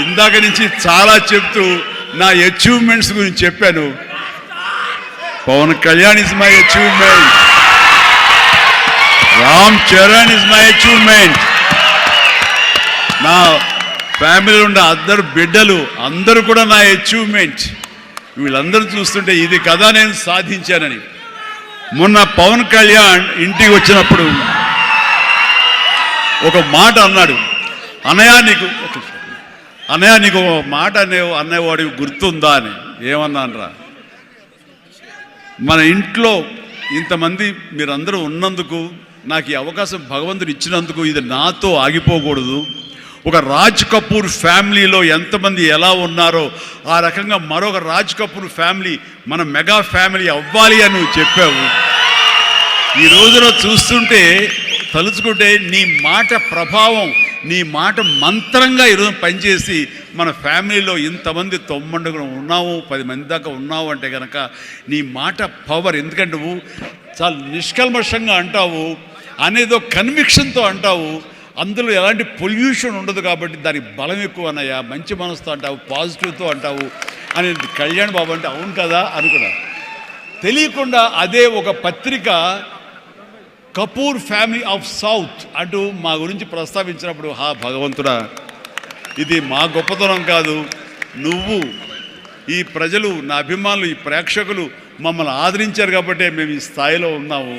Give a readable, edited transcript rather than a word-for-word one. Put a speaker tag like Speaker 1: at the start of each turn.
Speaker 1: ఇందాక నుంచి చాలా చెప్తూ నా అచీవ్మెంట్స్ గురించి చెప్పాను. Pawan Kalyan is my achievement, Ram Charan is my achievement, నా ఫ్యామిలీలో ఉన్న అందరు బిడ్డలు అందరూ కూడా నా అచీవ్మెంట్. వీళ్ళందరూ చూస్తుంటే ఇది కదా నేను సాధించానని. మొన్న పవన్ కళ్యాణ్ ఇంటికి వచ్చినప్పుడు ఒక మాట అన్నాడు, అన్నయ్య నీకు ఒక మాట అనేవాడికి గుర్తుందా అని. ఏమన్నానరా, మన ఇంట్లో ఇంతమంది మీరందరూ ఉన్నందుకు, నాకు ఈ అవకాశం భగవంతుడు ఇచ్చినందుకు ఇది నాతో ఆగిపోకూడదు. ఒక రాజ్ కపూర్ ఫ్యామిలీలో ఎంతమంది ఎలా ఉన్నారో ఆ రకంగా మరొక రాజ్ కపూర్ ఫ్యామిలీ మన మెగా ఫ్యామిలీ అవ్వాలి అని నువ్వు చెప్పావు. ఈ రోజున చూస్తుంటే తలుచుకుంటే నీ మాట ప్రభావం, నీ మాట మంత్రంగా ఈరోజు పనిచేసి మన ఫ్యామిలీలో ఇంతమంది 9 ఉన్నాము, 10 మంది దాకా ఉన్నావు అంటే కనుక నీ మాట పవర్. ఎందుకంటే నువ్వు చాలా నిష్కల్మషంగా అంటావు, అనేదో కన్విక్షన్తో అంటావు, అందులో ఎలాంటి పొల్యూషన్ ఉండదు కాబట్టి దానికి బలం ఎక్కువ అన్నయ్య. మంచి మనసుతో అంటావు, పాజిటివ్తో అంటావు అని కళ్యాణ్ బాబు అంటే అవును కదా అనుకున్నా. తెలియకుండా అదే ఒక పత్రిక కపూర్ ఫ్యామిలీ ఆఫ్ సౌత్ అంటూ మా గురించి ప్రస్తావించినప్పుడు, హా భగవంతుడా, ఇది మా గొప్పతనం కాదు, నువ్వు ఈ ప్రజలు, నా అభిమానులు, ఈ ప్రేక్షకులు మమ్మల్ని ఆదరించారు కాబట్టి మేము ఈ స్థాయిలో ఉన్నాము.